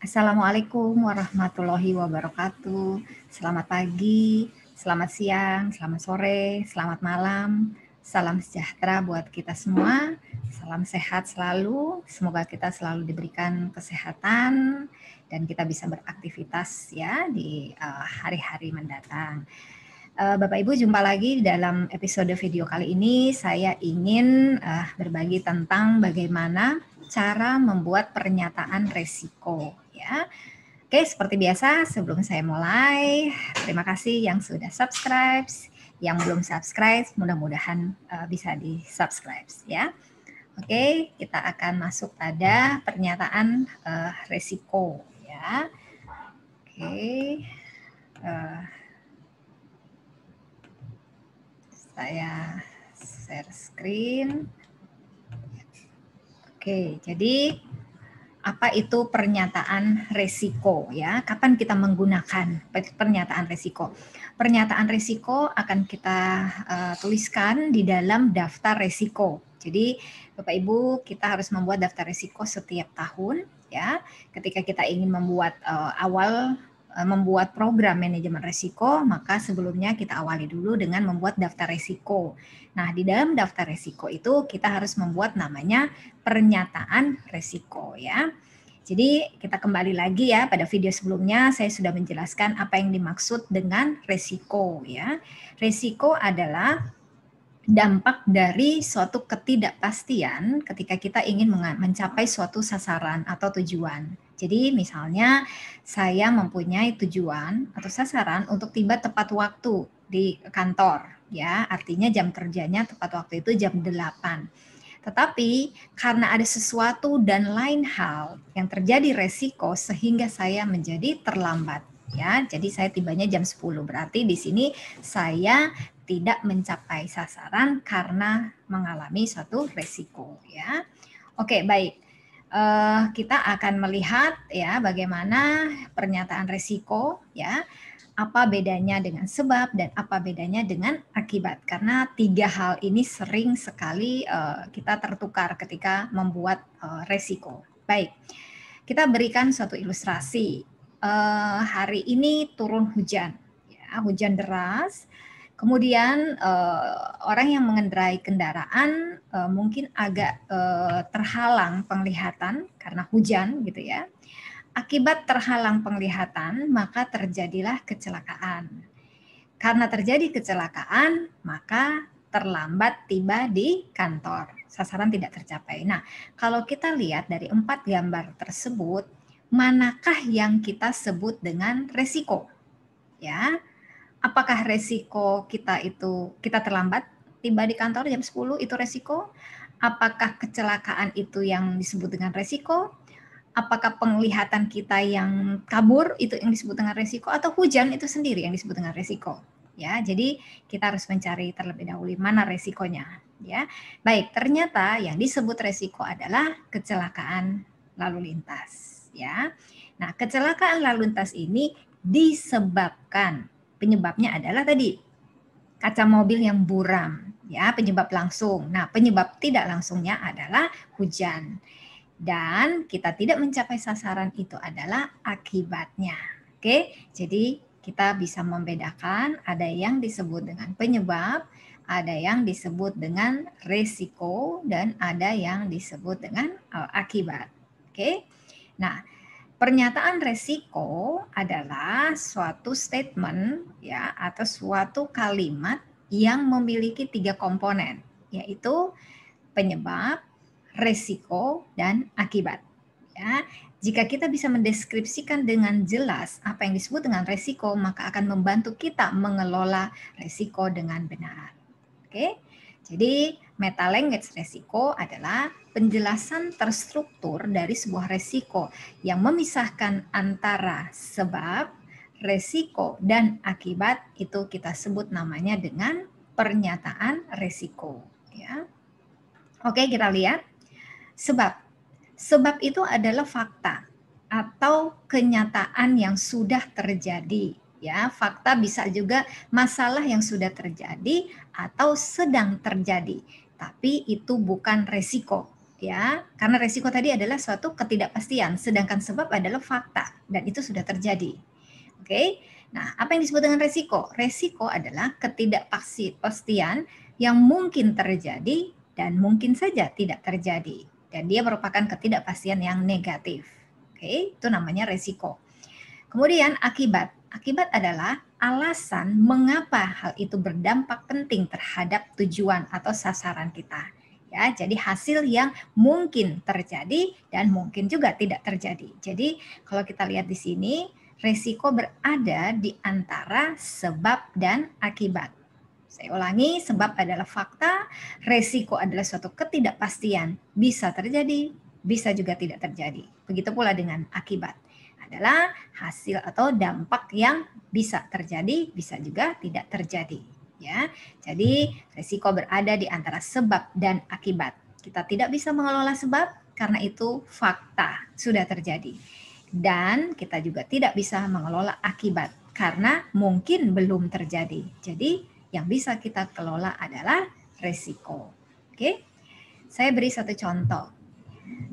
Assalamualaikum warahmatullahi wabarakatuh. Selamat pagi, selamat siang, selamat sore, selamat malam. Salam sejahtera buat kita semua. Salam sehat selalu. Semoga kita selalu diberikan kesehatan dan kita bisa beraktivitas ya di hari-hari mendatang. Bapak Ibu, jumpa lagi dalam episode video kali ini. Saya ingin berbagi tentang bagaimana cara membuat pernyataan resiko ya. Oke, seperti biasa sebelum saya mulai, terima kasih yang sudah subscribe, yang belum subscribe mudah-mudahan bisa di-subscribe ya. Oke, kita akan masuk pada pernyataan resiko ya. Oke. Saya share screen. Oke, jadi apa itu pernyataan resiko ya? Kapan kita menggunakan pernyataan resiko? Pernyataan resiko akan kita tuliskan di dalam daftar resiko. Jadi Bapak Ibu, kita harus membuat daftar resiko setiap tahun ya. Ketika kita ingin membuat membuat program manajemen risiko, maka sebelumnya kita awali dulu dengan membuat daftar risiko. Nah, di dalam daftar risiko itu kita harus membuat namanya pernyataan risiko ya. Jadi kita kembali lagi ya, pada video sebelumnya saya sudah menjelaskan apa yang dimaksud dengan risiko ya. Risiko adalah dampak dari suatu ketidakpastian ketika kita ingin mencapai suatu sasaran atau tujuan. Jadi misalnya saya mempunyai tujuan atau sasaran untuk tiba tepat waktu di kantor ya, artinya jam kerjanya tepat waktu itu jam 8. Tetapi karena ada sesuatu dan lain hal yang terjadi resiko sehingga saya menjadi terlambat ya. Jadi saya tibanya jam 10. Berarti di sini saya tidak mencapai sasaran karena mengalami suatu resiko ya. Oke, baik. Kita akan melihat ya bagaimana pernyataan resiko ya. Apa bedanya dengan sebab dan apa bedanya dengan akibat? Karena tiga hal ini sering sekali kita tertukar ketika membuat resiko. Baik, kita berikan suatu ilustrasi. Hari ini turun hujan, ya, hujan deras. Kemudian orang yang mengendarai kendaraan mungkin agak terhalang penglihatan karena hujan gitu ya. Akibat terhalang penglihatan, maka terjadilah kecelakaan. Karena terjadi kecelakaan, maka terlambat tiba di kantor. Sasaran tidak tercapai. Nah, kalau kita lihat dari 4 gambar tersebut, manakah yang kita sebut dengan resiko? Ya, apakah resiko kita itu kita terlambat tiba di kantor jam 10 itu resiko? Apakah kecelakaan itu yang disebut dengan resiko? Apakah penglihatan kita yang kabur itu yang disebut dengan resiko, atau hujan itu sendiri yang disebut dengan resiko? Ya, jadi kita harus mencari terlebih dahulu mana resikonya. Ya, baik. Ternyata yang disebut resiko adalah kecelakaan lalu lintas. Ya, nah kecelakaan lalu lintas ini disebabkan, penyebabnya adalah tadi kaca mobil yang buram. Ya, penyebab langsung. Nah, penyebab tidak langsungnya adalah hujan. Dan kita tidak mencapai sasaran itu adalah akibatnya. Oke, jadi kita bisa membedakan ada yang disebut dengan penyebab, ada yang disebut dengan resiko, dan ada yang disebut dengan akibat. Oke, nah pernyataan resiko adalah suatu statement ya atau suatu kalimat yang memiliki 3 komponen, yaitu penyebab, resiko, dan akibat. Ya, jika kita bisa mendeskripsikan dengan jelas apa yang disebut dengan resiko, maka akan membantu kita mengelola resiko dengan benar. Oke, jadi meta language resiko adalah penjelasan terstruktur dari sebuah resiko yang memisahkan antara sebab, resiko, dan akibat. Itu kita sebut namanya dengan pernyataan resiko. Ya. Oke, kita lihat. Sebab itu adalah fakta atau kenyataan yang sudah terjadi. Ya, fakta bisa juga masalah yang sudah terjadi atau sedang terjadi, tapi itu bukan resiko. ya, karena resiko tadi adalah suatu ketidakpastian, sedangkan sebab adalah fakta dan itu sudah terjadi. Oke. Nah, apa yang disebut dengan resiko? Resiko adalah ketidakpastian yang mungkin terjadi dan mungkin saja tidak terjadi. Dan dia merupakan ketidakpastian yang negatif. Oke, itu namanya resiko. Kemudian akibat. Akibat adalah alasan mengapa hal itu berdampak penting terhadap tujuan atau sasaran kita. Ya, jadi hasil yang mungkin terjadi dan mungkin juga tidak terjadi. Jadi kalau kita lihat di sini, resiko berada di antara sebab dan akibat. Saya ulangi, sebab adalah fakta, resiko adalah suatu ketidakpastian, bisa terjadi, bisa juga tidak terjadi. Begitu pula dengan akibat, adalah hasil atau dampak yang bisa terjadi, bisa juga tidak terjadi. Ya, jadi resiko berada di antara sebab dan akibat. Kita tidak bisa mengelola sebab karena itu fakta sudah terjadi. Dan kita juga tidak bisa mengelola akibat karena mungkin belum terjadi. Jadi yang bisa kita kelola adalah resiko. Oke, saya beri satu contoh.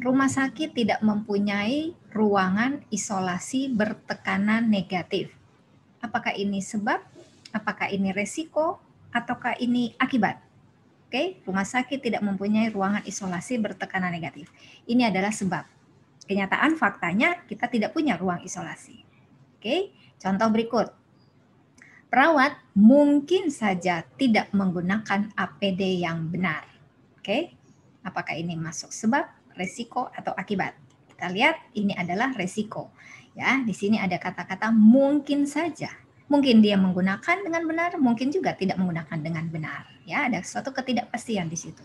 Rumah sakit tidak mempunyai ruangan isolasi bertekanan negatif. Apakah ini sebab? Apakah ini resiko? Ataukah ini akibat? Oke, rumah sakit tidak mempunyai ruangan isolasi bertekanan negatif. Ini adalah sebab. Kenyataan faktanya kita tidak punya ruang isolasi. Oke, contoh berikut. Perawat mungkin saja tidak menggunakan APD yang benar. Oke, apakah ini masuk sebab, resiko, atau akibat? Kita lihat ini adalah resiko. Ya, di sini ada kata-kata mungkin saja. Mungkin dia menggunakan dengan benar, mungkin juga tidak menggunakan dengan benar. Ya, ada suatu ketidakpastian di situ.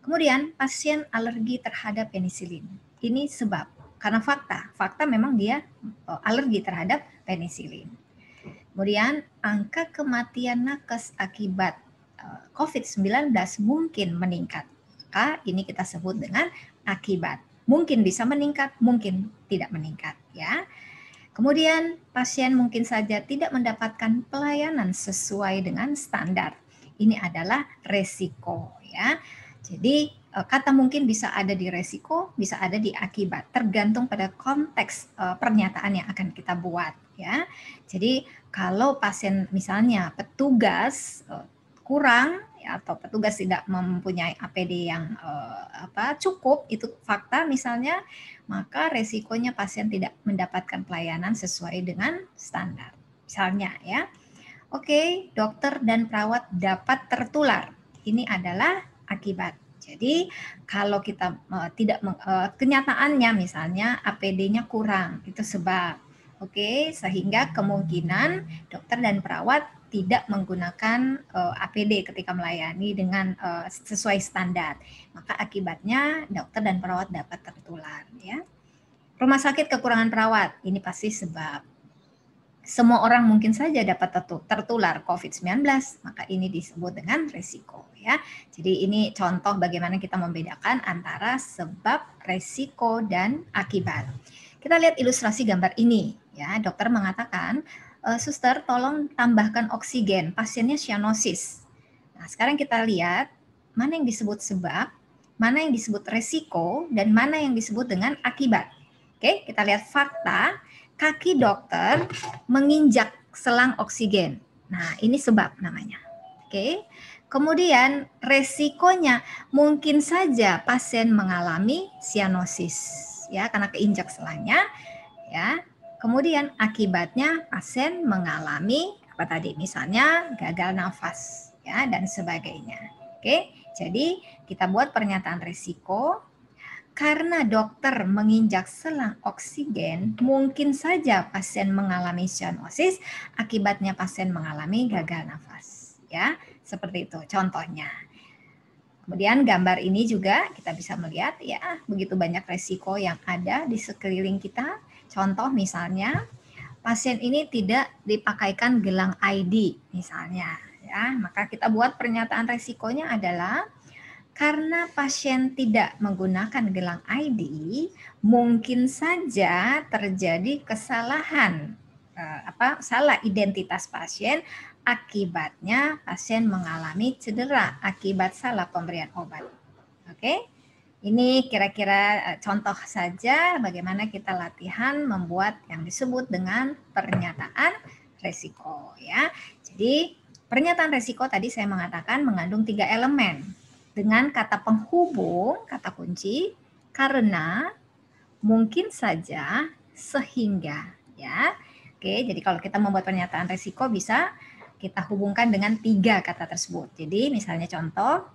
Kemudian pasien alergi terhadap penisilin. Ini sebab, karena fakta memang dia alergi terhadap penisilin. Kemudian angka kematian nakes akibat COVID-19 mungkin meningkat. Maka ini kita sebut dengan akibat. Mungkin bisa meningkat, mungkin tidak meningkat, ya. Kemudian pasien mungkin saja tidak mendapatkan pelayanan sesuai dengan standar. Ini adalah resiko, ya. Jadi kata mungkin bisa ada di resiko, bisa ada di akibat, tergantung pada konteks pernyataan yang akan kita buat, ya. Jadi kalau pasien misalnya petugas kurang ya, atau petugas tidak mempunyai APD yang cukup, itu fakta misalnya, maka resikonya pasien tidak mendapatkan pelayanan sesuai dengan standar. Misalnya ya. Oke, dokter dan perawat dapat tertular. Ini adalah akibat. Jadi kalau kita kenyataannya misalnya APD-nya kurang, itu sebab. Oke, sehingga kemungkinan dokter dan perawat tidak menggunakan APD ketika melayani dengan sesuai standar. Maka akibatnya dokter dan perawat dapat tertular, ya. Rumah sakit kekurangan perawat, ini pasti sebab. Semua orang mungkin saja dapat tertular COVID-19, maka ini disebut dengan risiko, ya. Jadi ini contoh bagaimana kita membedakan antara sebab, resiko, dan akibat. Kita lihat ilustrasi gambar ini, ya. Dokter mengatakan, suster tolong tambahkan oksigen, pasiennya cyanosis. Nah, sekarang kita lihat mana yang disebut sebab, mana yang disebut resiko, dan mana yang disebut dengan akibat. Oke, kita lihat fakta. Kaki dokter menginjak selang oksigen. Nah, ini sebab namanya. Oke. Kemudian resikonya mungkin saja pasien mengalami cyanosis, ya, karena keinjak selangnya, ya. Kemudian akibatnya pasien mengalami apa tadi? Misalnya gagal nafas, ya, dan sebagainya. Oke. Jadi kita buat pernyataan resiko. Karena dokter menginjak selang oksigen, mungkin saja pasien mengalami cyanosis, akibatnya pasien mengalami gagal nafas. Ya, seperti itu contohnya. Kemudian gambar ini juga kita bisa melihat ya, begitu banyak resiko yang ada di sekeliling kita. Contoh misalnya, pasien ini tidak dipakaikan gelang ID misalnya. Ya, maka kita buat pernyataan resikonya adalah karena pasien tidak menggunakan gelang ID, mungkin saja terjadi kesalahan, salah identitas pasien, akibatnya pasien mengalami cedera akibat salah pemberian obat. Oke, Ini kira-kira contoh saja bagaimana kita latihan membuat yang disebut dengan pernyataan resiko ya. Jadi pernyataan resiko tadi saya mengatakan mengandung 3 elemen dengan kata penghubung, kata kunci, karena, mungkin saja, sehingga ya. Oke, jadi kalau kita membuat pernyataan resiko bisa kita hubungkan dengan 3 kata tersebut. Jadi misalnya contoh,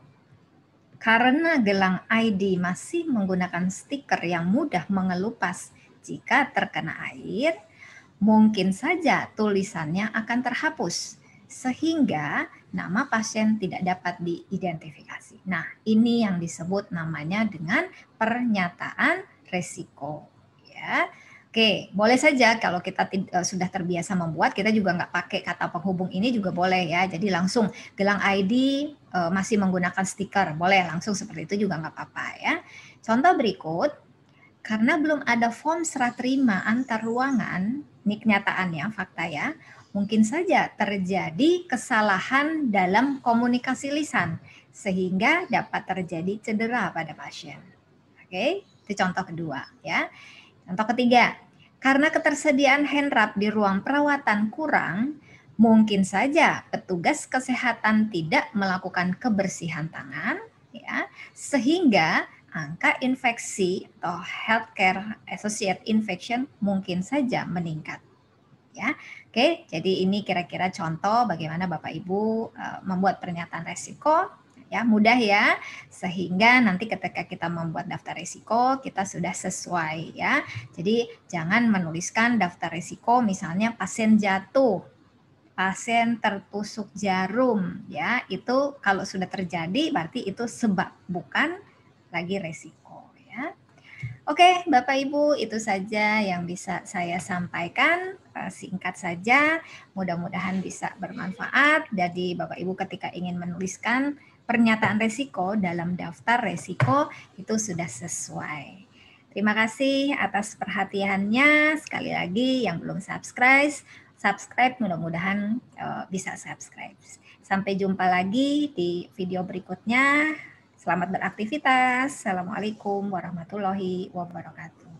karena gelang ID masih menggunakan stiker yang mudah mengelupas jika terkena air, mungkin saja tulisannya akan terhapus, sehingga nama pasien tidak dapat diidentifikasi. Nah, ini yang disebut namanya dengan pernyataan resiko. Ya. Oke, boleh saja kalau kita sudah terbiasa membuat, kita juga nggak pakai kata penghubung ini juga boleh ya. Jadi langsung gelang ID masih menggunakan stiker, boleh langsung seperti itu juga nggak apa-apa ya. Contoh berikut, karena belum ada form serah terima antar ruangan, ini kenyataannya, fakta ya, mungkin saja terjadi kesalahan dalam komunikasi lisan, sehingga dapat terjadi cedera pada pasien. Oke, itu contoh kedua ya. Contoh ketiga, karena ketersediaan handwrap di ruang perawatan kurang, mungkin saja petugas kesehatan tidak melakukan kebersihan tangan, ya, sehingga angka infeksi atau healthcare associated infection mungkin saja meningkat. Ya, oke. Jadi ini kira-kira contoh bagaimana Bapak Ibu membuat pernyataan resiko. Ya, mudah ya, sehingga nanti ketika kita membuat daftar risiko kita sudah sesuai ya. Jadi jangan menuliskan daftar risiko misalnya pasien jatuh, pasien tertusuk jarum ya. Itu kalau sudah terjadi berarti itu sebab, bukan lagi resiko ya. Oke, Bapak Ibu, itu saja yang bisa saya sampaikan. Singkat saja, mudah-mudahan bisa bermanfaat. Jadi Bapak Ibu ketika ingin menuliskan pernyataan resiko dalam daftar resiko itu sudah sesuai. Terima kasih atas perhatiannya. Sekali lagi yang belum subscribe, mudah-mudahan bisa subscribe. Sampai jumpa lagi di video berikutnya. Selamat beraktivitas. Assalamualaikum warahmatullahi wabarakatuh.